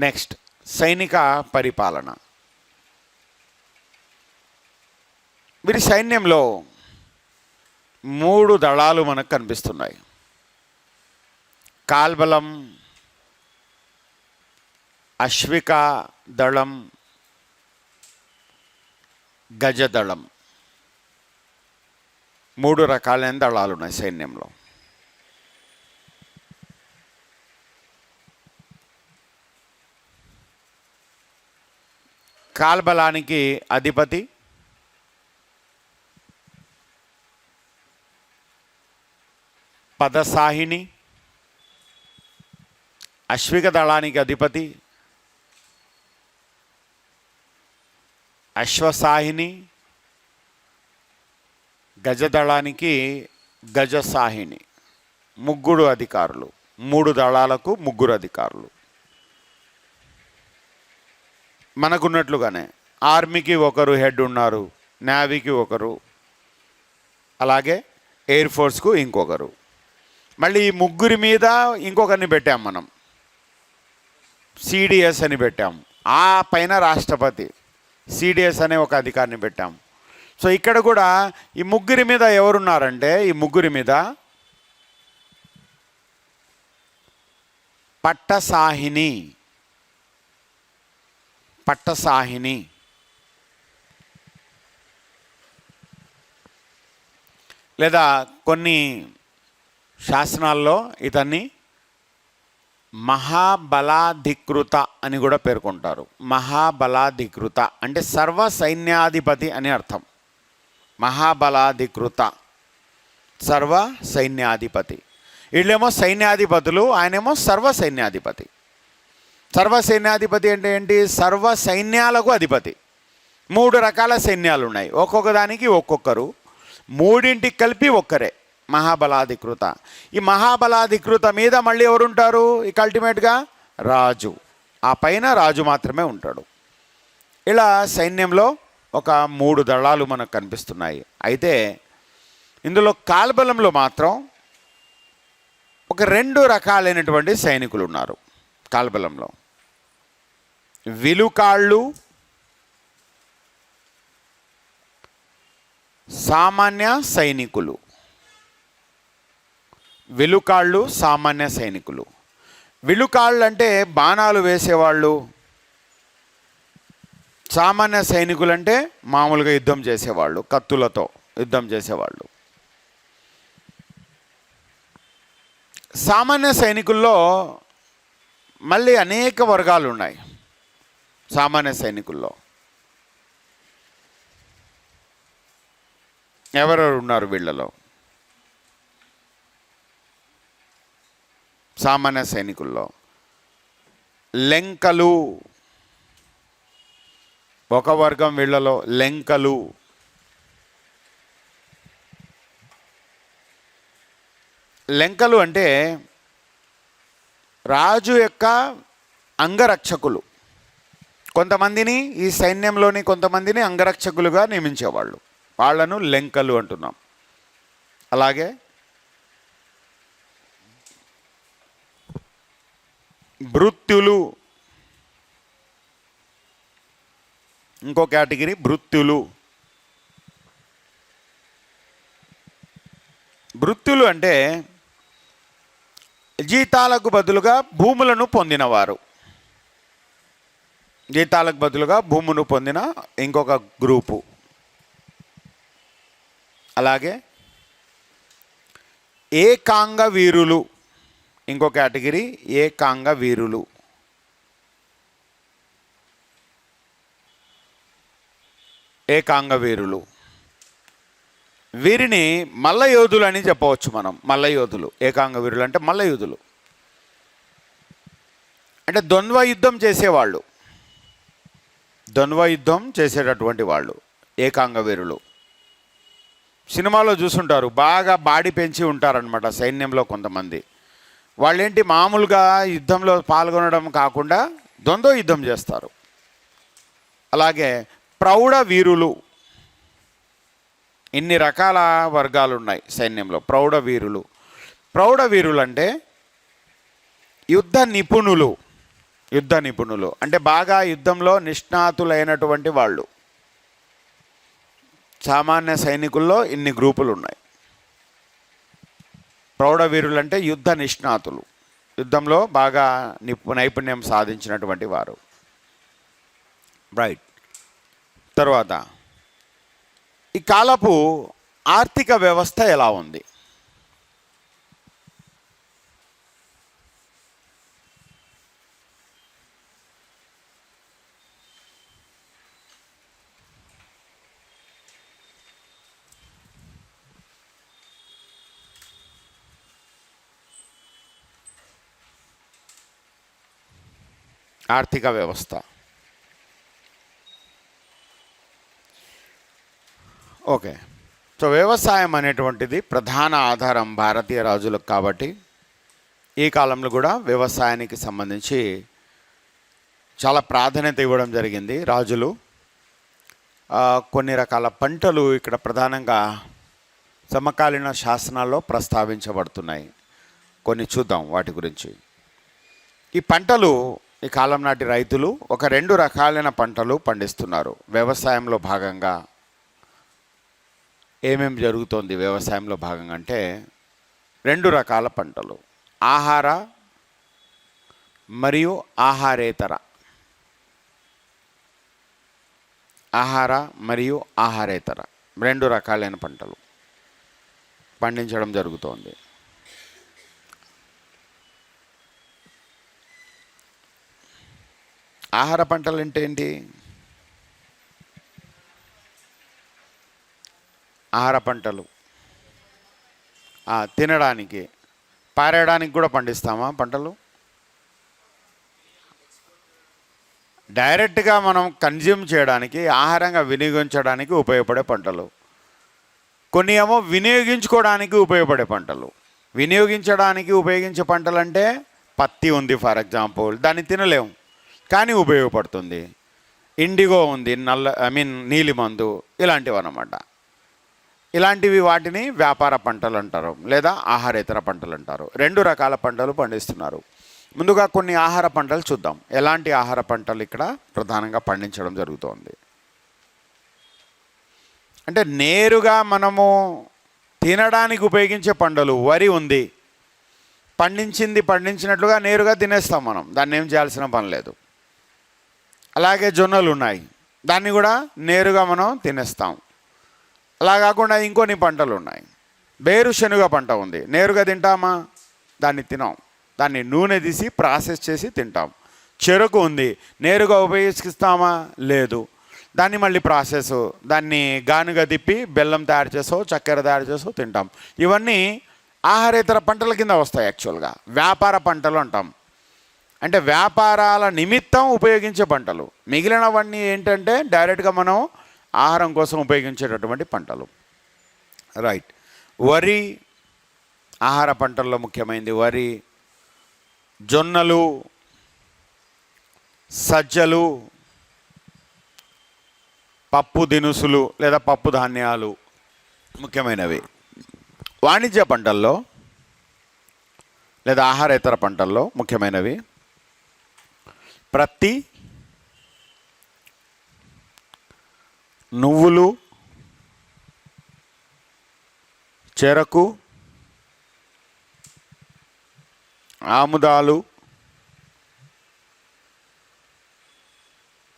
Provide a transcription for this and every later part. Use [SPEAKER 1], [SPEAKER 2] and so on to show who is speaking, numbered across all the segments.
[SPEAKER 1] Next సైనిక పరిపాలన. వీరి సైన్యంలో 3 దళాలు మనకు కనిపిస్తున్నాయి. కాల్బలం, అశ్విక దళం, గజదళం. 3 రకాలైన దళాలు ఉన్నాయి సైన్యంలో. కాల్బలానికి అధిపతి పదసాహిని, అశ్విక దళానికి అధిపతి అశ్వసాహిని, గజదళానికి గజసాహిని. 3 అధికారులు. 3 దళాలకు 3 అధికారులు. మనకున్నట్లుగానే ఆర్మీకి ఒకరు హెడ్ ఉన్నారు, నేవీకి ఒకరు, అలాగే ఎయిర్ ఫోర్స్కు ఇంకొకరు. మళ్ళీ ఈ 3 మీద ఇంకొకరిని పెట్టాం మనం, సిడిఎస్ అని పెట్టాం. ఆ పైన రాష్ట్రపతి, సిడిఎస్ అనే ఒక అధికారిని పెట్టాం. సో ఇక్కడ కూడా ఈ 3 మీద ఎవరున్నారంటే, ఈ 3 మీద పట్టసాహిని లేదా కొన్ని శాసనాల్లో ఇతన్ని మహాబలాధికృత అని కూడా పేర్కొంటారు. మహాబలాధికృత అంటే సర్వ సైన్యాధిపతి అని అర్థం. మహాబలాధికృత, సర్వ సైన్యాధిపతి. వీళ్ళేమో సైన్యాధిపతులు, ఆయనేమో సర్వ సైన్యాధిపతి. సర్వ సైన్యాధిపతి అంటే ఏంటి? సర్వ సైన్యాలకు అధిపతి. 3 రకాల సైన్యాలు ఉన్నాయి, ఒక్కొక్క దానికి ఒక్కొక్కరు. 3ంటికి కలిపి ఒక్కరే మహాబలాధికృత. ఈ మహాబలాధికృత మీద మళ్ళీ ఎవరుంటారు? ఇక అల్టిమేట్గా రాజు. ఆ పైన రాజు మాత్రమే ఉంటాడు. ఇలా సైన్యంలో ఒక 3 దళాలు మనకు కనిపిస్తున్నాయి. అయితే ఇందులో కాల్బలంలో మాత్రం ఒక 2 రకాలైనటువంటి సైనికులు ఉన్నారు. కాల్బలంలో విలుకాళ్ళు, సామాన్య సైనికులు. విలుకాళ్ళు, సామాన్య సైనికులు. విలుకాళ్ళు అంటే బాణాలు వేసేవాళ్ళు, సామాన్య సైనికులు అంటే మామూలుగా యుద్ధం చేసేవాళ్ళు, కత్తులతో యుద్ధం చేసేవాళ్ళు. సామాన్య సైనికుల్లో మళ్ళీ అనేక వర్గాలు ఉన్నాయి. సామాన్య సైనికుల్లో ఎవరెవరు ఉన్నారు? వీళ్ళలో సామాన్య సైనికుల్లో లెంకలు ఒక వర్గం. వీళ్ళలో లెంకలు. లెంకలు అంటే రాజు యొక్క అంగరక్షకులు. కొంతమందిని ఈ సైన్యంలోని కొంతమందిని అంగరక్షకులుగా నియమించేవాళ్ళు, వాళ్ళను లెంకలు అంటున్నాం. అలాగే భృత్యులు, ఇంకో కేటగిరీ భృత్యులు. భృత్యులు అంటే జీతాలకు బదులుగా భూములను పొందినవారు. జీతాలకు బదులుగా భూమును పొందిన ఇంకొక గ్రూపు. అలాగే ఏకాంగ వీరులు, ఇంకో కేటగిరీ ఏకాంగ వీరులు. ఏకాంగ వీరులు వీరిని మల్లయోధులు అని చెప్పవచ్చు మనం. మల్లయోధులు, ఏకాంగ వీరులు అంటే మల్లయోధులు అంటే ద్వంద్వ యుద్ధం చేసేవాళ్ళు, ద్వంద్వ యుద్ధం చేసేటటువంటి వాళ్ళు ఏకాంగ వీరులు. సినిమాలో చూసుంటారు, బాగా బాడీ పెంచి ఉంటారనమాట సైన్యంలో కొంతమంది. వాళ్ళేంటి మామూలుగా యుద్ధంలో పాల్గొనడం కాకుండా ద్వంద్వ యుద్ధం చేస్తారు. అలాగే ప్రౌఢ వీరులు. ఇన్ని రకాల వర్గాలు ఉన్నాయి సైన్యంలో. ప్రౌఢ వీరులు. ప్రౌఢ వీరులు అంటే యుద్ధ నిపుణులు. యుద్ధ నిపుణులు అంటే బాగా యుద్ధంలో నిష్ణాతులైనటువంటి వాళ్ళు. సామాన్య సైనికుల్లో ఇన్ని గ్రూపులు ఉన్నాయి. ప్రౌఢవీరులు అంటే యుద్ధ నిష్ణాతులు, యుద్ధంలో బాగా నైపుణ్యం సాధించినటువంటి వారు. రైట్. తర్వాత ఈ కాలపు ఆర్థిక వ్యవస్థ ఎలా ఉంది? ఆర్థిక వ్యవస్థ ఓకే. సో వ్యవసాయం అనేటువంటిది ప్రధాన ఆధారం భారతీయ రాజులకు. కాబట్టి ఈ కాలంలో కూడా వ్యవసాయానికి సంబంధించి చాలా ప్రాధాన్యత ఇవ్వడం జరిగింది రాజులు. కొన్ని రకాల పంటలు ఇక్కడ ప్రధానంగా సమకాలీన శాసనాల్లో ప్రస్తావించబడుతున్నాయి. కొన్ని చూద్దాం వాటి గురించి. ఈ పంటలు ఈ కాలం నాటి రైతులు ఒక 2 రకాలైన పంటలు పండిస్తున్నారు. వ్యవసాయంలో భాగంగా ఏమేమి జరుగుతోంది వ్యవసాయంలో భాగంగా అంటే 2 రకాల పంటలు, ఆహార మరియు ఆహారేతర. ఆహార మరియు ఆహారేతర 2 రకాలైన పంటలు పండించడం జరుగుతోంది. ఆహార పంటలు అంటే ఏంటి? ఆహార పంటలు తినడానికి, పారేయడానికి కూడా పండిస్తామా పంటలు? డైరెక్ట్గా మనం కన్జ్యూమ్ చేయడానికి, ఆహారంగా వినియోగించడానికి ఉపయోగపడే పంటలు. కొన్ని ఏమో వినియోగించుకోవడానికి ఉపయోగపడే పంటలు. వినియోగించడానికి ఉపయోగించే పంటలు అంటే పత్తి ఉంది ఫర్ ఎగ్జాంపుల్, దాన్ని తినలేము కానీ ఉపయోగపడుతుంది. ఇండిగో ఉంది, నీలిమందు, ఇలాంటివి అన్నమాట. ఇలాంటివి వాటిని వ్యాపార పంటలు అంటారు లేదా ఆహారేతర పంటలు అంటారు. 2 రకాల పంటలు పండిస్తున్నారు. ముందుగా కొన్ని ఆహార పంటలు చూద్దాం. ఎలాంటి ఆహార పంటలు ఇక్కడ ప్రధానంగా పండించడం జరుగుతోంది అంటే నేరుగా మనము తినడానికి ఉపయోగించే పంటలు. వరి ఉంది, పండించినట్లుగా నేరుగా తినేస్తాం మనం, దాన్ని ఏం చేయాల్సిన పని లేదు. అలాగే జొన్నలు ఉన్నాయి, దాన్ని కూడా నేరుగా మనం తినేస్తాం. అలా కాకుండా ఇంకొన్ని పంటలు ఉన్నాయి. వేరుశనగ పంట ఉంది, నేరుగా తింటామా? దాన్ని తినాం, దాన్ని నూనె తీసి ప్రాసెస్ చేసి తింటాం. చెరకు ఉంది, నేరుగా ఉపయోగిస్తామా? లేదు, దాన్ని మళ్ళీ ప్రాసెస్, దాన్ని గానుగా తిప్పి బెల్లం తయారు చేసో చక్కెర తయారు చేసో తింటాం. ఇవన్నీ ఆహారేతర పంటల కింద వస్తాయి. యాక్చువల్గా వ్యాపార పంటలు అంటాం, అంటే వ్యాపారాల నిమిత్తం ఉపయోగించే పంటలు. మిగిలినవన్నీ ఏంటంటే డైరెక్ట్గా మనం ఆహారం కోసం ఉపయోగించేటటువంటి పంటలు. రైట్. వరి ఆహార పంటల్లో ముఖ్యమైనది. వరి, జొన్నలు, సజ్జలు, పప్పు దినుసులు లేదా పప్పు ధాన్యాలు ముఖ్యమైనవి. వాణిజ్య పంటల్లో లేదా ఆహారేతర పంటల్లో ముఖ్యమైనవి ప్రత్తి, నువ్వులు, చెరకు, ఆముదాలు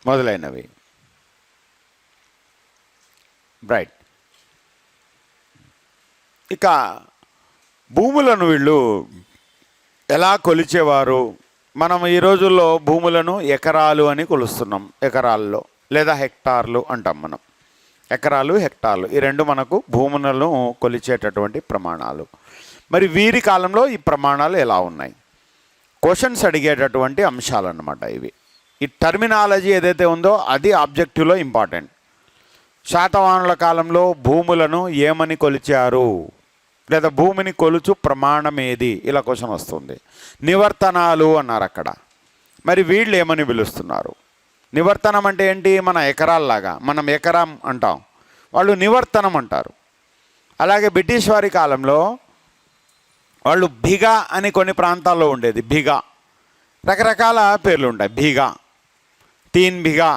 [SPEAKER 1] మొదలైనవి. రైట్. ఇక భూములను వీళ్ళు ఎలా కొలిచేవారు? మనం ఈ రోజుల్లో భూములను ఎకరాలు అని కొలుస్తున్నాం. ఎకరాల్లో లేదా హెక్టార్లు అంటాం మనం. ఎకరాలు, హెక్టార్లు ఈ 2 మనకు భూములను కొలిచేటటువంటి ప్రమాణాలు. మరి వీరి కాలంలో ఈ ప్రమాణాలు ఎలా ఉన్నాయి? క్వశ్చన్స్ అడిగేటటువంటి అంశాలు అన్నమాట ఇవి. ఈ టర్మినాలజీ ఏదైతే ఉందో అది ఆబ్జెక్టివ్లో ఇంపార్టెంట్. శాతవాహనుల కాలంలో భూములను ఏమని కొలిచారు లేదా భూమిని కొలుచు ప్రమాణం ఏది, ఇలా క్వశ్చన్ వస్తుంది. నివర్తనాలు అన్నారు అక్కడ. మరి వీళ్ళు ఏమని పిలుస్తున్నారు? నివర్తనం అంటే ఏంటి? మన ఎకరాల్లాగా మనం ఎకరం అంటాం, వాళ్ళు నివర్తనం అంటారు. అలాగే బ్రిటిష్ వారి కాలంలో వాళ్ళు బిగా అని కొన్ని ప్రాంతాల్లో ఉండేది. బిగా రకరకాల పేర్లు ఉంటాయి. బిఘా, 3 బిఘా,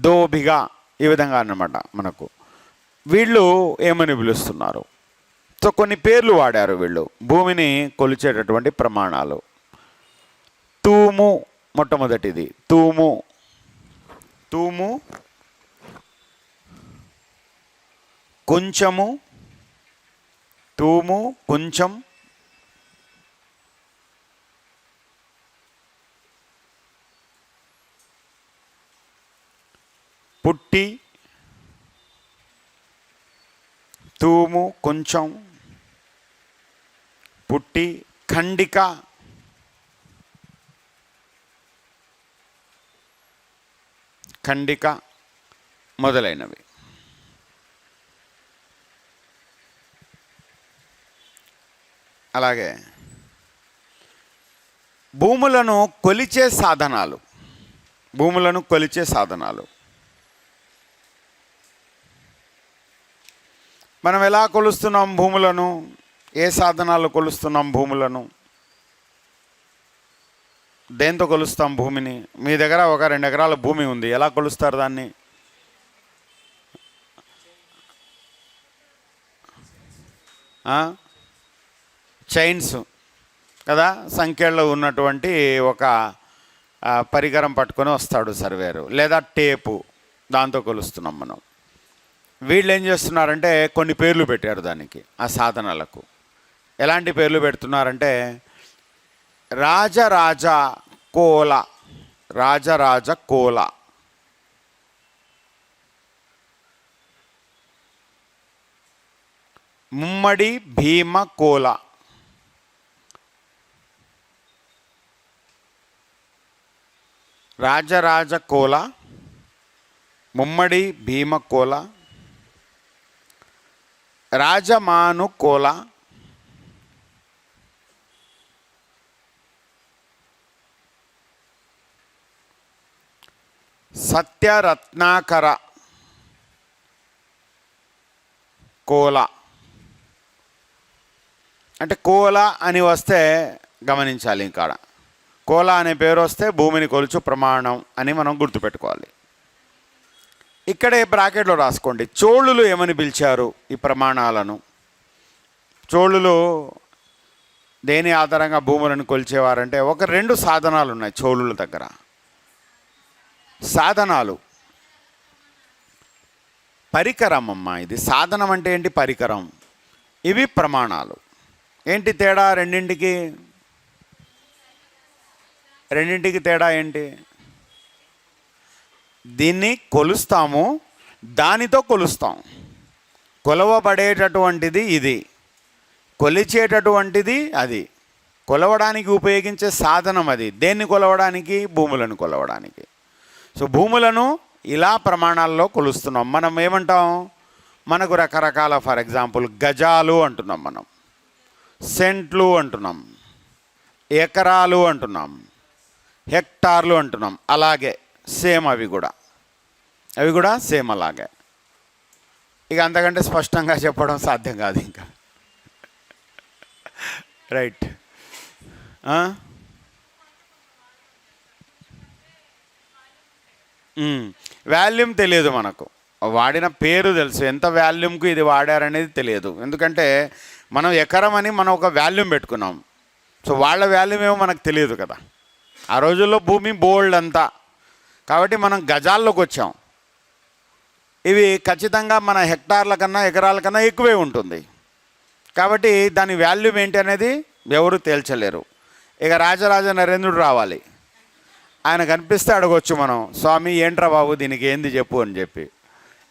[SPEAKER 1] 2 బిఘా, ఈ విధంగా అన్నమాట మనకు. వీళ్ళు ఏమని పిలుస్తున్నారు? సో కొన్ని పేర్లు వాడారు వీళ్ళు భూమిని కొలిచేటటువంటి ప్రమాణాలు. తూము మొట్టమొదటిది. తూము, తూము, కొంచెము, తూము, కొంచెం, పుట్టి, తూము, కొంచెం, పుట్టి, ఖండిక, ఖండిక మొదలైనవి. అలాగే భూములను కొలిచే సాధనాలు. భూములను కొలిచే సాధనాలు మనం ఎలా కొలుస్తున్నాం భూములను? ఏ సాధనాలు కొలుస్తున్నాం భూములను? దేంతో కొలుస్తాం భూమిని? మీ దగ్గర ఒక 2 ఎకరాల భూమి ఉంది, ఎలా కొలుస్తారు దాన్ని? చైన్స్ కదా, సంఖ్యలో ఉన్నటువంటి ఒక పరికరం పట్టుకొని వస్తాడు సర్వేరు, లేదా టేపు, దాంతో కొలుస్తున్నాం మనం. వీళ్ళు ఏం చేస్తున్నారంటే కొన్ని పేర్లు పెట్టారు దానికి, ఆ సాధనాలకు. ఎలాంటి పేర్లు పెడుతున్నారంటే రాజరాజ కోల, రాజరాజ కోల, ముమ్మడి భీమ కోల, రాజరాజ కోల, ముమ్మడి భీమ కోల, రాజమాను కోల, సత్యరత్నాకర కోల. అంటే కోల అని వస్తే గమనించాలి, ఇంకా కోల అనే పేరు వస్తే భూమిని కొలుచు ప్రమాణం అని మనం గుర్తుపెట్టుకోవాలి. ఇక్కడే బ్రాకెట్లో రాసుకోండి. చోళులు ఏమని పిలిచారు ఈ ప్రమాణాలను? చోళులు దేని ఆధారంగా భూములను కొలిచేవారంటే ఒక 2 సాధనాలు ఉన్నాయి చోళుల దగ్గర. సాధనాలు, పరికరం అమ్మా ఇది. సాధనం అంటే ఏంటి? పరికరం. ఇవి ప్రమాణాలు. ఏంటి తేడా రెండింటికి? రెండింటికి తేడా ఏంటి? దీన్ని కొలుస్తాము, దానితో కొలుస్తాం. కొలవబడేటటువంటిది ఇది, కొలిచేటటువంటిది అది. కొలవడానికి ఉపయోగించే సాధనం అది. దేన్ని కొలవడానికి? భూములను కొలవడానికి. సో భూములను ఇలా ప్రమాణాల్లో కొలుస్తున్నాం. మనం ఏమంటాం? మనకు రకరకాల, ఫర్ ఎగ్జాంపుల్ గజాలు అంటున్నాం, మనం సెంట్లు అంటున్నాం, ఎకరాలు అంటున్నాం, హెక్టార్లు అంటున్నాం. అలాగే సేమ్ అవి కూడా సేమ్ అలాగే. ఇక అంతకంటే స్పష్టంగా చెప్పడం సాధ్యం కాదు ఇంకా. రైట్. వాల్యూమ్ తెలియదు మనకు, వాడిన పేరు తెలుసు, ఎంత వాల్యూమ్కు ఇది వాడారనేది తెలియదు. ఎందుకంటే మనం ఎకరం అని మనం ఒక వాల్యూమ్ పెట్టుకున్నాం. సో వాళ్ళ వాల్యూమ్ ఏమో మనకు తెలియదు కదా. ఆ రోజుల్లో భూమి బోల్డ్ అంతా, కాబట్టి మనం గజాల్లోకి వచ్చాం. ఇవి ఖచ్చితంగా మన హెక్టార్ల కన్నా ఎకరాల కన్నా ఎక్కువే ఉంటుంది. కాబట్టి దాని వాల్యూమ్ ఏంటి అనేది ఎవరు తేల్చలేరు. ఇక రాజరాజ నరేంద్రుడు రావాలి, ఆయన కనిపిస్తే అడగొచ్చు మనం, స్వామి ఏంట్రా బాబు దీనికి ఏంది చెప్పు అని చెప్పి.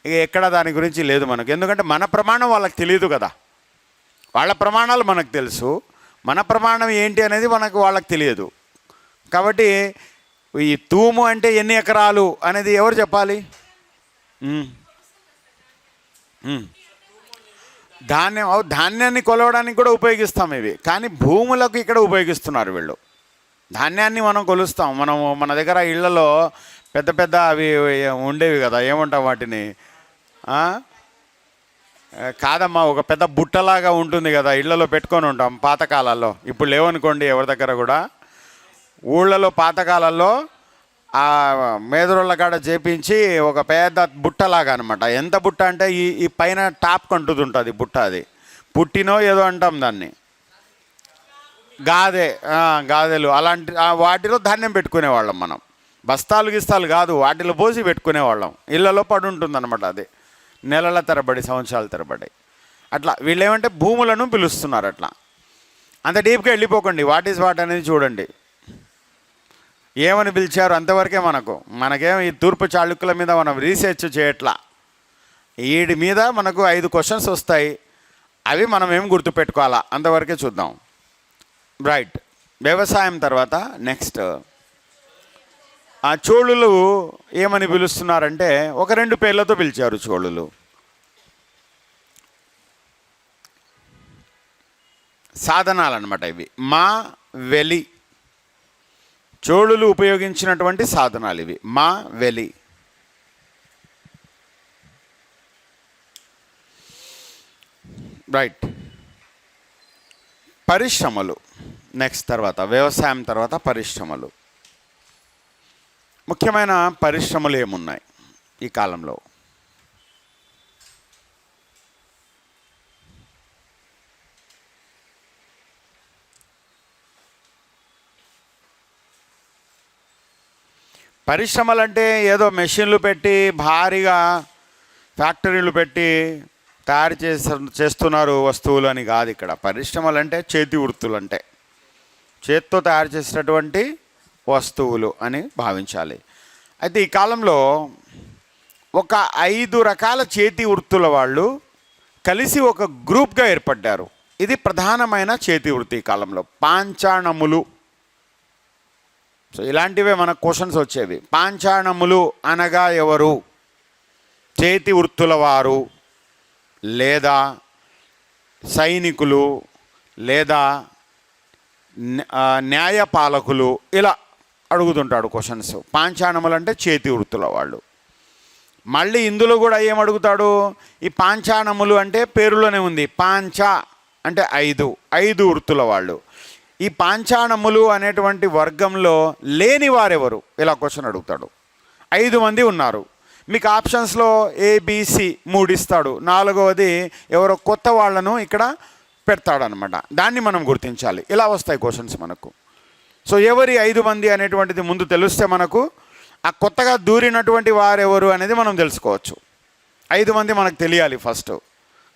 [SPEAKER 1] ఇక ఎక్కడ దాని గురించి లేదు మనకు, ఎందుకంటే మన ప్రమాణం వాళ్ళకి తెలియదు కదా. వాళ్ళ ప్రమాణాలు మనకు తెలుసు, మన ప్రమాణం ఏంటి అనేది వాళ్ళకి తెలియదు. కాబట్టి ఈ తూము అంటే ఎన్ని ఎకరాలు అనేది ఎవరు చెప్పాలి? ధాన్యాన్ని కొలవడానికి కూడా ఉపయోగిస్తాం ఇవి, కానీ భూములకు ఇక్కడ ఉపయోగిస్తున్నారు వీళ్ళు. ధాన్యాన్ని మనం కొలుస్తాం. మన దగ్గర ఇళ్లలో పెద్ద పెద్ద అవి ఉండేవి కదా, ఏమంటాం వాటిని? కాదమ్మా, ఒక పెద్ద బుట్టలాగా ఉంటుంది కదా, ఇళ్లలో పెట్టుకొని ఉంటాం పాతకాలాల్లో. ఇప్పుడు లేవనుకోండి ఎవరి దగ్గర కూడా. ఊళ్ళలో పాతకాలంలో ఆ మేదరోళ్ళ కాడ చేపించి ఒక పెద్ద బుట్టలాగా అనమాట. ఎంత బుట్ట అంటే ఈ పైన టాప్ కంటుతుంటుంది బుట్ట, అది పుట్టినో ఏదో అంటాం దాన్ని, గాదెలు అలాంటి వాటిలో ధాన్యం పెట్టుకునేవాళ్ళం మనం. బస్తాలు గిస్తాలు కాదు, వాటిలో పోసి పెట్టుకునేవాళ్ళం. ఇళ్లలో పడి ఉంటుందన్నమాట అది, నెలల తరబడి, సంవత్సరాల తరబడి. అట్లా వీళ్ళు ఏమంటే భూములను పిలుస్తున్నారు. అట్లా అంత డీప్గా వెళ్ళిపోకండి, వాట్ ఈజ్ వాట్ అనేది చూడండి. ఏమని పిలిచారు అంతవరకే. మనకేం ఈ తూర్పు చాళుక్యుల మీద మనం రీసెర్చ్ చేయట్లా. వీడి మీద మనకు 5 క్వశ్చన్స్ వస్తాయి, అవి మనం ఏం గుర్తుపెట్టుకోవాలా అంతవరకే చూద్దాం. రైట్. వ్యవసాయం తర్వాత నెక్స్ట్ ఆ చోళులు ఏమని పిలుస్తున్నారంటే ఒక 2 పేర్లతో పిలిచారు చోళులు. సాధనాలు అన్నమాట ఇవి. మా వెలి, చోళులు ఉపయోగించినటువంటి సాధనాలు ఇవి. మా వెలి. రైట్. పరిశ్రమలు నెక్స్ట్. తర్వాత వ్యవసాయం తర్వాత పరిశ్రమలు. ముఖ్యమైన పరిశ్రమలు ఏమున్నాయి ఈ కాలంలో? పరిశ్రమలు అంటే ఏదో మెషిన్లు పెట్టి భారీగా ఫ్యాక్టరీలు పెట్టి తయారు చేస్తున్నారు వస్తువులు అని కాదు. ఇక్కడ పరిశ్రమలు అంటే చేతి వృత్తులు, అంటే చేత్తో తయారు చేసినటువంటి వస్తువులు అని భావించాలి. అయితే ఈ కాలంలో ఒక 5 రకాల చేతి వృత్తుల వాళ్ళు కలిసి ఒక గ్రూప్గా ఏర్పడ్డారు. ఇది ప్రధానమైన చేతి వృత్తి ఈ కాలంలో. పాంచాణములు. సో ఇలాంటివే మన క్వశ్చన్స్ వచ్చేవి. పాంచాణములు అనగా ఎవరు? చేతి వృత్తుల వారు, లేదా సైనికులు, లేదా న్యాయపాలకులు, ఇలా అడుగుతుంటాడు క్వశ్చన్స్. పాంచాణములు అంటే చేతి వృత్తుల వాళ్ళు. మళ్ళీ ఇందులో కూడా ఏం అడుగుతాడు? ఈ పాంచాణములు అంటే పేరులోనే ఉంది, పాంచ అంటే 5 వృత్తుల వాళ్ళు. ఈ పాంచాణములు అనేటువంటి వర్గంలో లేని వారెవరు? ఇలా క్వశ్చన్ అడుగుతాడు. 5 మంది ఉన్నారు. మీకు ఆప్షన్స్లో ABC 3 ఇస్తాడు. 4వది ఎవరో కొత్త వాళ్ళను ఇక్కడ పెడతాడనమాట. దాన్ని మనం గుర్తించాలి. ఇలా వస్తాయి క్వశ్చన్స్ మనకు. సో ఎవరి 5 మంది అనేటువంటిది ముందు తెలిస్తే మనకు ఆ కొత్తగా దూరినటువంటి వారెవరు అనేది మనం తెలుసుకోవచ్చు. 5 మంది మనకు తెలియాలి ఫస్ట్.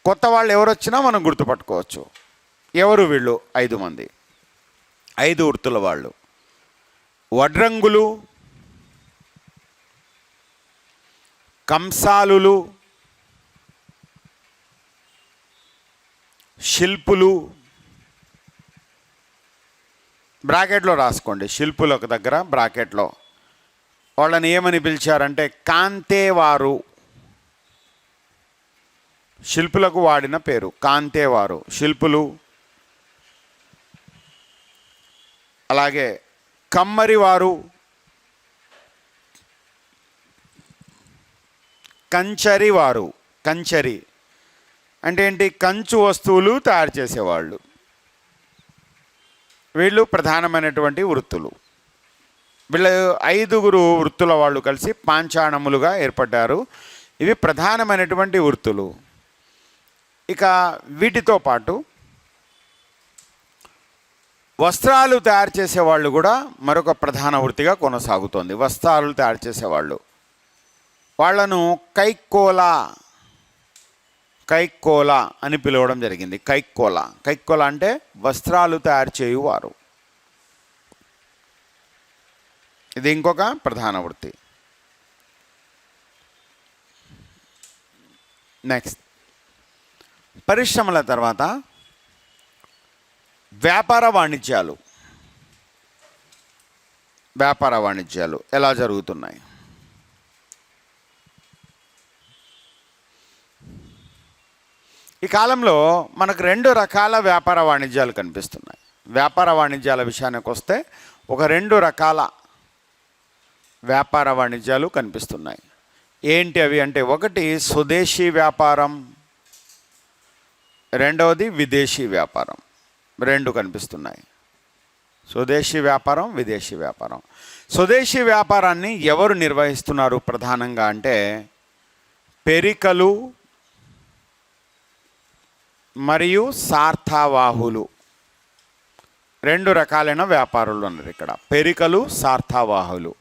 [SPEAKER 1] కొత్త వాళ్ళు ఎవరు వచ్చినా మనం గుర్తుపట్టుకోవచ్చు. ఎవరు వీళ్ళు? 5 మంది, 5 వృత్తుల వాళ్ళు. వడ్రంగులు, కంసాలులు, శిల్పులు. బ్రాకెట్లో రాసుకోండి, శిల్పులు ఒక దగ్గర బ్రాకెట్లో. వాళ్ళని ఏమని పిలిచారంటే కాంతేవారు. శిల్పులకు వాడిన పేరు కాంతేవారు, శిల్పులు. అలాగే కమ్మరివారు, కంచరివారు. కంచరి అంటే ఏంటి? కంచు వస్తువులు తయారు చేసేవాళ్ళు. వీళ్ళు ప్రధానమైనటువంటి వృత్తులు. వీళ్ళ 5 వృత్తుల వాళ్ళు కలిసి పాంచాణములుగా ఏర్పడ్డారు. ఇవి ప్రధానమైనటువంటి వృత్తులు. ఇక వీటితో పాటు వస్త్రాలు తయారు చేసేవాళ్ళు కూడా మరొక ప్రధాన వృత్తిగా కొనసాగుతోంది. వస్త్రాలు తయారు చేసేవాళ్ళు, వాళ్ళను కైక్కోలా అని పిలవడం జరిగింది. కైక్కోలా అంటే వస్త్రాలు తయారు చేయువారు. ఇది ఇంకొక ప్రధాన వృత్తి. నెక్స్ట్ పరిశ్రమల తర్వాత వ్యాపార వాణిజ్యాలు ఎలా జరుగుతున్నాయి? ఈ కాలంలో మనకు 2 రకాల వ్యాపార వాణిజ్యాలు కనిపిస్తున్నాయి. వ్యాపార వాణిజ్యాల విషయానికి వస్తే ఒక 2 రకాల వ్యాపార వాణిజ్యాలు కనిపిస్తున్నాయి. ఏంటి అవి అంటే, ఒకటి స్వదేశీ వ్యాపారం, రెండవది విదేశీ వ్యాపారం. 2 కనిపిస్తున్నాయి. స్వదేశీ వ్యాపారం, విదేశీ వ్యాపారం. స్వదేశీ వ్యాపారాన్ని ఎవరు నిర్వహిస్తున్నారు ప్రధానంగా అంటే పెరికలు మరియు సార్థావాహులు. 2 రకాలైన వ్యాపారులు ఉన్నారు ఇక్కడ, పెరికలు, సార్థావాహులు.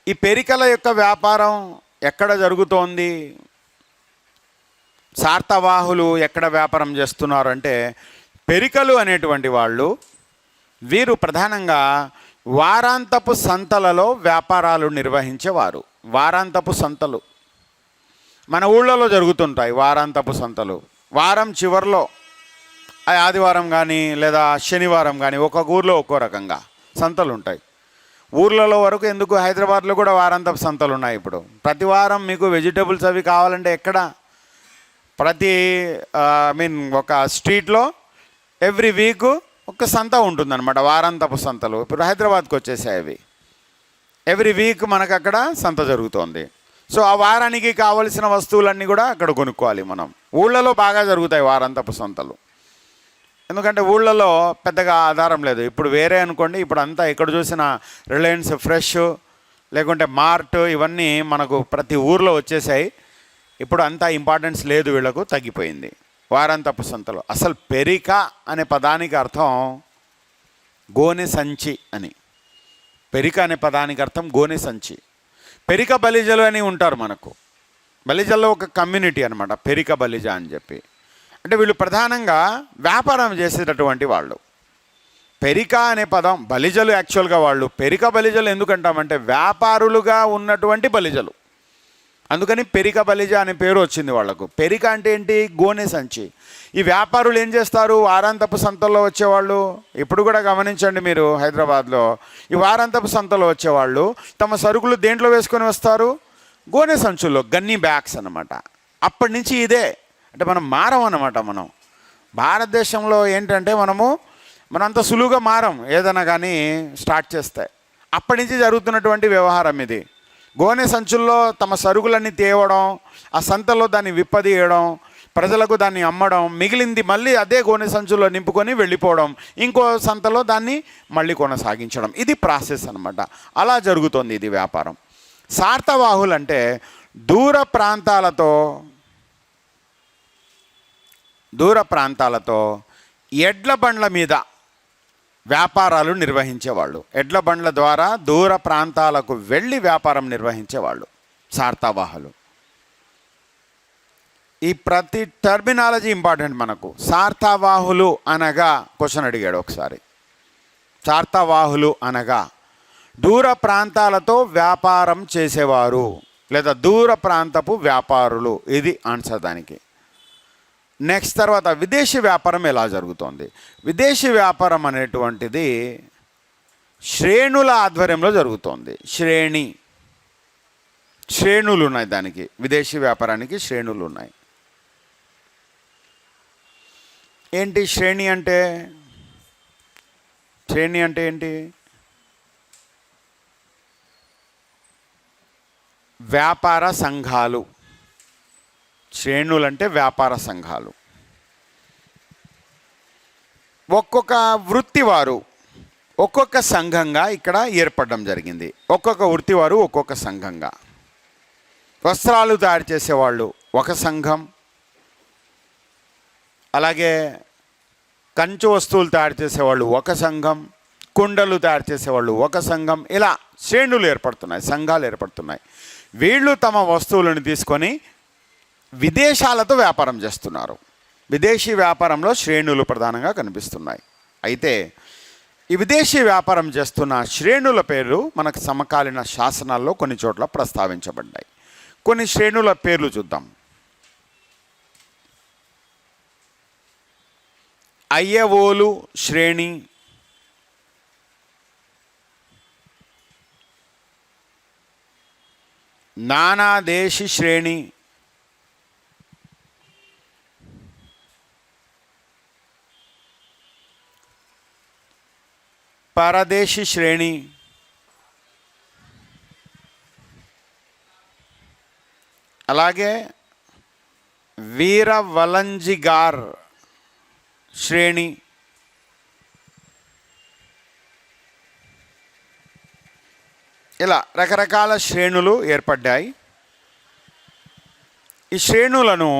[SPEAKER 1] ఈ పెరికల యొక్క వ్యాపారం ఎక్కడ జరుగుతోంది, సార్థవాహులు ఎక్కడ వ్యాపారం చేస్తున్నారు అంటే పెరికలు అనేటువంటి వాళ్ళు వీరు ప్రధానంగా వారాంతపు సంతలలో వ్యాపారాలు నిర్వహించేవారు. వారాంతపు సంతలు మన ఊళ్ళలో జరుగుతుంటాయి. వారాంతపు సంతలు వారం చివరిలో, ఆదివారం కానీ లేదా శనివారం కానీ ఒక్కొక్క ఊర్లో ఒక్కో రకంగా సంతలు ఉంటాయి. ఊర్లలో వరకు ఎందుకు, హైదరాబాద్లో కూడా వారాంతపు సంతలు ఉన్నాయి. ఇప్పుడు ప్రతి వారం మీకు వెజిటబుల్స్ అవి కావాలంటే ఎక్కడ, ప్రతి ఒక స్ట్రీట్లో ఎవ్రీ వీక్ ఒక సంత ఉంటుందన్నమాట, వారాంతపు సంతలు. ఇప్పుడు హైదరాబాద్కి వచ్చేసాయి అవి. ఎవ్రీ వీక్ మనకు అక్కడ సంత జరుగుతోంది. సో ఆ వారానికి కావలసిన వస్తువులన్నీ కూడా అక్కడ కొనుక్కోవాలి మనం. ఊళ్ళలో బాగా జరుగుతాయి వారాంతపు సంతలు, ఎందుకంటే ఊళ్ళలో పెద్దగా ఆధారం లేదు. ఇప్పుడు వేరే అనుకోండి, ఇప్పుడు అంతా ఎక్కడ చూసినా రిలయన్స్ ఫ్రెష్ లేకుంటే మార్ట్ ఇవన్నీ మనకు ప్రతి ఊర్లో వచ్చేసాయి. ఇప్పుడు అంతా ఇంపార్టెన్స్ లేదు, వీళ్ళకు తగ్గిపోయింది. వారాంతపు సంతలు. అసలు పెరిక అనే పదానికి అర్థం గోనె సంచి అని. పెరిక అనే పదానికి అర్థం గోనె సంచి. పెరిక బలిజలు అని ఉంటారు మనకు. బలిజల్లో ఒక కమ్యూనిటీ అనమాట పెరిక బలిజ అని చెప్పి. అంటే వీళ్ళు ప్రధానంగా వ్యాపారం చేసేటటువంటి వాళ్ళు. పెరిక అనే పదం, బలిజలు యాక్చువల్గా వాళ్ళు పెరిక బలిజలు ఎందుకంటామంటే వ్యాపారులుగా ఉన్నటువంటి బలిజలు, అందుకని పెరిక బలిజ అనే పేరు వచ్చింది వాళ్లకు. పెరిక అంటే ఏంటి, గోనె సంచి. ఈ వ్యాపారులు ఏం చేస్తారు, వారాంతపు సంతల్లో వచ్చేవాళ్ళు. ఇప్పుడు కూడా గమనించండి మీరు, హైదరాబాద్లో ఈ వారాంతపు సంతలో వచ్చేవాళ్ళు తమ సరుకులు దేంట్లో వేసుకొని వస్తారు, గోనె సంచుల్లో, గన్నీ బ్యాగ్స్ అన్నమాట. అప్పటి నుంచి ఇదే, అంటే మనం మారం అన్నమాట. మనం భారతదేశంలో ఏంటంటే మనం అంత సులువుగా మారం ఏదైనా కానీ స్టార్ట్ చేస్తే. అప్పటి నుంచి జరుగుతున్నటువంటి వ్యవహారం ఇది. గోనె సంచుల్లో తమ సరుకులన్నీ తేవడం, ఆ సంతలో దాన్ని విప్పదీయడం, ప్రజలకు దాన్ని అమ్మడం, మిగిలింది మళ్ళీ అదే గోనె సంచుల్లో నింపుకొని వెళ్ళిపోవడం, ఇంకో సంతలో దాన్ని మళ్ళీ కొనసాగించడం. ఇది ప్రాసెస్ అన్నమాట. అలా జరుగుతుంది ఇది వ్యాపారం. సార్థవాహులు అంటే దూర ప్రాంతాలతో ఎడ్ల బండ్ల మీద వ్యాపారాలు నిర్వహించేవాళ్ళు. ఎడ్ల బండ్ల ద్వారా దూర ప్రాంతాలకు వెళ్ళి వ్యాపారం నిర్వహించేవాళ్ళు సార్థవాహులు. ఈ ప్రతి టర్మినాలజీ ఇంపార్టెంట్ మనకు. సార్థవాహులు అనగా క్వశ్చన్ అడిగాడు ఒకసారి. సార్థవాహులు అనగా దూర ప్రాంతాలతో వ్యాపారం చేసేవారు లేదా దూర ప్రాంతపు వ్యాపారులు. ఇది ఆన్సర్ దానికి. నెక్స్ట్ తర్వాత విదేశీ వ్యాపారం ఎలా జరుగుతోంది. విదేశీ వ్యాపారం అనేటువంటిది శ్రేణుల ఆధ్వర్యంలో జరుగుతోంది. శ్రేణులు ఉన్నాయి దానికి. విదేశీ వ్యాపారానికి శ్రేణులు ఉన్నాయి. ఏంటి శ్రేణి అంటే ఏంటి, వ్యాపార సంఘాలు. శ్రేణులు అంటే వ్యాపార సంఘాలు. ఒక్కొక్క వృత్తి వారు ఒక్కొక్క సంఘంగా ఇక్కడ ఏర్పడడం జరిగింది. ఒక్కొక్క వృత్తి వారు ఒక్కొక్క సంఘంగా. వస్త్రాలు తయారు చేసేవాళ్ళు ఒక సంఘం, అలాగే కంచు వస్తువులు తయారు చేసేవాళ్ళు ఒక సంఘం, కుండలు తయారు చేసేవాళ్ళు ఒక సంఘం. ఇలా శ్రేణులు ఏర్పడుతున్నాయి, సంఘాలు ఏర్పడుతున్నాయి. వీళ్ళు తమ వస్తువులను తీసుకొని విదేశాలతో వ్యాపారం చేస్తున్నారు. విదేశీ వ్యాపారంలో శ్రేణులు ప్రధానంగా కనిపిస్తున్నాయి. అయితే ఈ విదేశీ వ్యాపారం చేస్తున్న శ్రేణుల పేర్లు మనకు సమకాలీన శాసనాల్లో కొన్ని చోట్ల ప్రస్తావించబడ్డాయి. కొన్ని శ్రేణుల పేర్లు చూద్దాం. అయ్యవోలు శ్రేణి, నానాదేశి శ్రేణి, పరదేశీ శ్రేణి, అలాగే వీరవలంజిగార్ శ్రేణి, ఇలా రకరకాల శ్రేణులు ఏర్పడ్డాయి. ఈ శ్రేణులను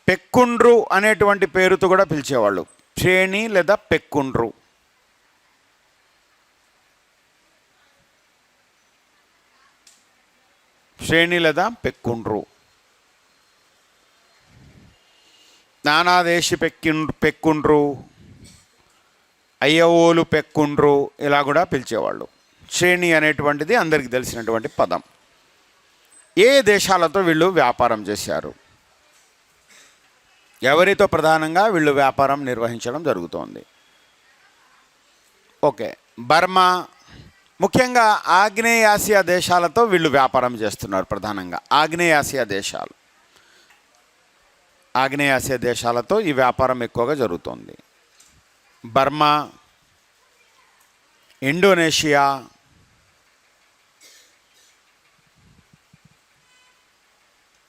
[SPEAKER 1] పెక్కుండ్రు అనేటువంటి పేరుతో కూడా పిలిచేవాళ్ళు. శ్రేణి లేదా పెక్కుండ్రు. శ్రేణి లేదా పెక్కుండ్రు. నానాదేశి పెక్కుండ్రు, అయ్యవోలు పెక్కుండ్రు, ఇలా కూడా పిలిచేవాళ్ళు. శ్రేణి అనేటువంటిది అందరికీ తెలిసినటువంటి పదం. ఏ దేశాలతో వీళ్ళు వ్యాపారం చేశారు, ఎవరితో ప్రధానంగా వీళ్ళు వ్యాపారం నిర్వహించడం జరుగుతోంది? ఓకే, బర్మా, ముఖ్యంగా ఆగ్నేయాసియా దేశాలతో వీళ్ళు వ్యాపారం చేస్తున్నారు. ప్రధానంగా ఆగ్నేయాసియా దేశాలు, ఆగ్నేయాసియా దేశాలతో ఈ వ్యాపారం ఎక్కువగా జరుగుతోంది. Burma, Indonesia,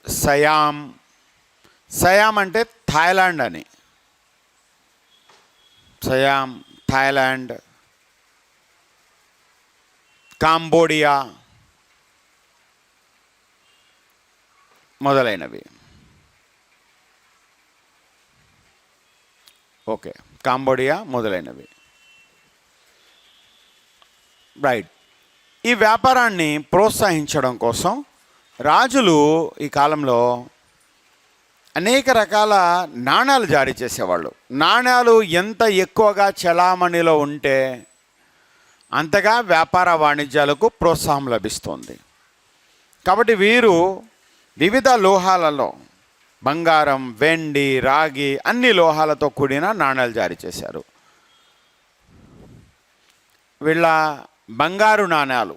[SPEAKER 1] Siam. సయాం అంటే థాయిలాండ్ అని. సయాం, థాయిలాండ్, కాంబోడియా మొదలైనవి. ఓకే, కాంబోడియా మొదలైనవి. రైట్. ఈ వ్యాపారాన్ని ప్రోత్సహించడం కోసం రాజులు ఈ కాలంలో అనేక రకాల నాణ్యాలు జారీ చేసేవాళ్ళు. నాణ్యాలు ఎంత ఎక్కువగా చలామణిలో ఉంటే అంతగా వ్యాపార వాణిజ్యాలకు ప్రోత్సాహం లభిస్తుంది. కాబట్టి వీరు వివిధ లోహాలలో, బంగారం, వెండి, రాగి, అన్ని లోహాలతో కూడిన నాణ్యాలు జారీ చేశారు. వీళ్ళ బంగారు నాణ్యాలు,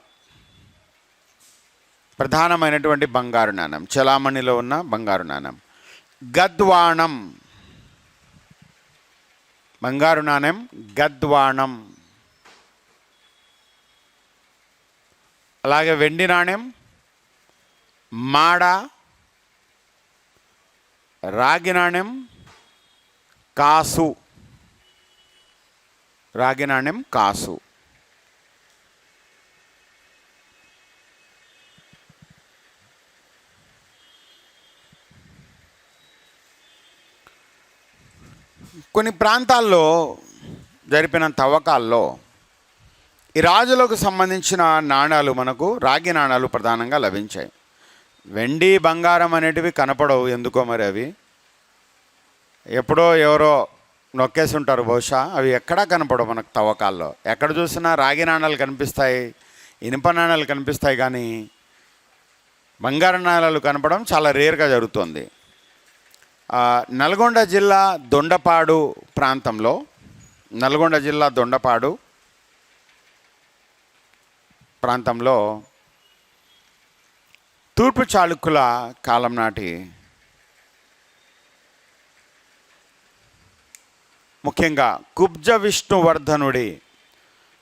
[SPEAKER 1] ప్రధానమైనటువంటి బంగారు నాణ్యం, చలామణిలో ఉన్న బంగారు నాణ్యం గద్వాణం. బంగారు నాణ్యం గద్వాణం. అలాగే వెండి నాణ్యం మాడ, రాగి నాణ్యం కాసు. రాగి నాణ్యం కాసు. కొన్ని ప్రాంతాల్లో జరిపిన తవ్వకాల్లో ఈ రాజులకు సంబంధించిన నాణాలు, మనకు రాగి నాణాలు ప్రధానంగా లభించాయి. వెండి, బంగారం అనేటివి కనపడవు ఎందుకో, మరి అవి ఎప్పుడో ఎవరో నొక్కేసి ఉంటారు బహుశా. అవి ఎక్కడా కనపడవు మనకు తవ్వకాల్లో. ఎక్కడ చూసినా రాగి నాణాలు కనిపిస్తాయి, ఇనుప నాణాలు కనిపిస్తాయి, కానీ బంగారు నాణాలు కనపడడం చాలా రేర్గా జరుగుతుంది. నల్గొండ జిల్లా దొండపాడు ప్రాంతంలో, నల్గొండ జిల్లా దొండపాడు ప్రాంతంలో తూర్పు చాళుక్యుల కాలం నాటి ముఖ్యంగా కుబ్జ విష్ణువర్ధనుడి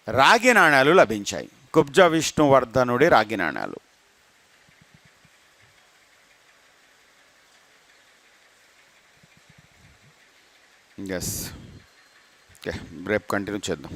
[SPEAKER 1] రాగి నాణాలు లభించాయి. కుబ్జ విష్ణువర్ధనుడి రాగి నాణాలు. ఎస్, ఓకే, రేపు కంటిన్యూ చేద్దాం.